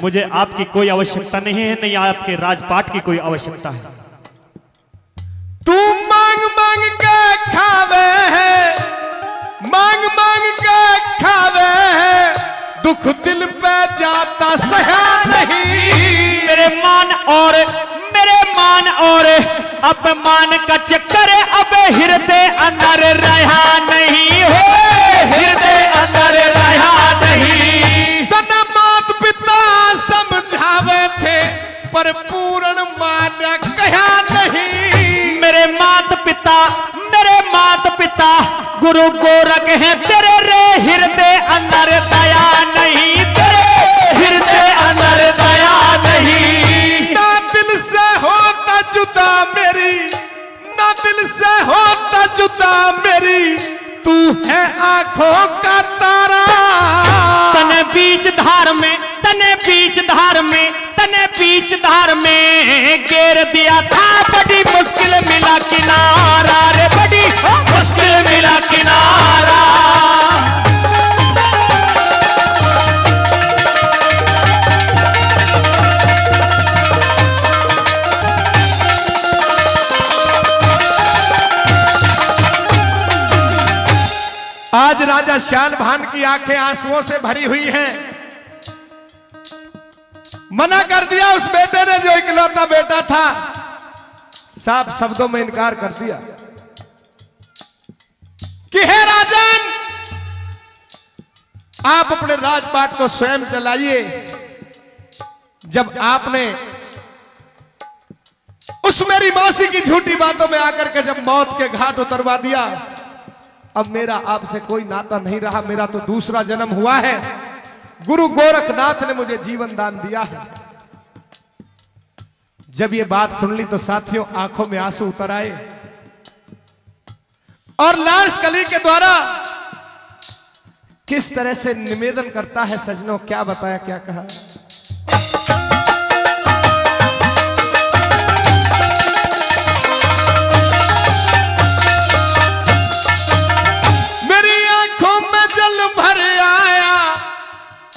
मुझे आपकी कोई आवश्यकता नहीं है, नहीं आपके राजपाट की कोई आवश्यकता है। तू मांग मांग के खावे है, मांग मांग के खावे है, दुख दिल पे जाता सहा नहीं। मेरे मान और अपमान का चक्कर अब हृदय अंदर रहा नहीं हो, हृदय अंदर रहा नहीं। तन मात पिता समझावे थे पर पूर्ण मान कहा नहीं। मेरे मात पिता गुरु गोरख हैं तेरे रे, हृदय अंदर दया नहीं, तेरे हृदय अंदर दया नहीं। ना दिल से होता जुदा मेरी, ना दिल से होता जुदा मेरी, तू है आंखों का तारा। तन बीच बीच धार में, तने बीच धार में, तने बीच धार में घेर दिया था। बड़ी मुश्किल मिला किनारा रे, बड़ी मुश्किल मिला किनारा। आज राजा श्यान भान की आंखें आंसुओं से भरी हुई हैं। मना कर दिया उस बेटे ने जो इकलौता बेटा था, साफ शब्दों में इनकार कर दिया कि हे राजन, आप अपने राजपाट को स्वयं चलाइए। जब आपने उस मेरी मौसी की झूठी बातों में आकर के जब मौत के घाट उतरवा दिया, अब मेरा आपसे कोई नाता नहीं रहा, मेरा तो दूसरा जन्म हुआ है। गुरु गोरखनाथ ने मुझे जीवन दान दिया है। जब ये बात सुन ली तो साथियों आंखों में आंसू उतर आए और लास्ट कली के द्वारा किस तरह से निवेदन करता है सजनों, क्या बताया, क्या कहा।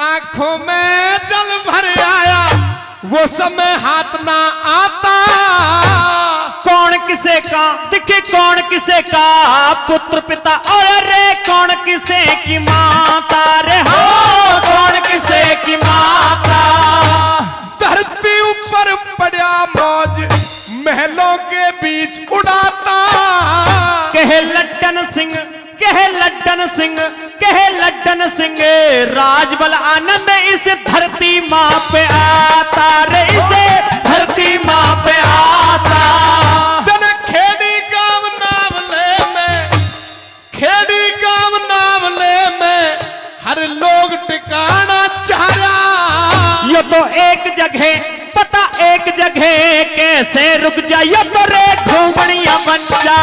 आंखों में जल भर आया, वो समय हाथ ना आता। कौन किसे का दिखे, कौन किसे का पुत्र पिता, और रे कौन किसे की माता रे, हो कौन किसे की माता। धरती ऊपर पड़ा मौज महलों के बीच उड़ाता। कहे लड्डन सिंह, कहे लड्डन सिंह, कहे लड्डन सिंह, राजबल आनंद इस धरती माँ पे आता रे, इसे धरती माँ पे आता। जन खेड़ी गाँव नावले में, खेड़ी गाँव नावले में हर लोग टिकाना चाहा। ये तो एक जगह पता, एक जगह कैसे रुक जाए, ये तो रे घूमनिया बन जा।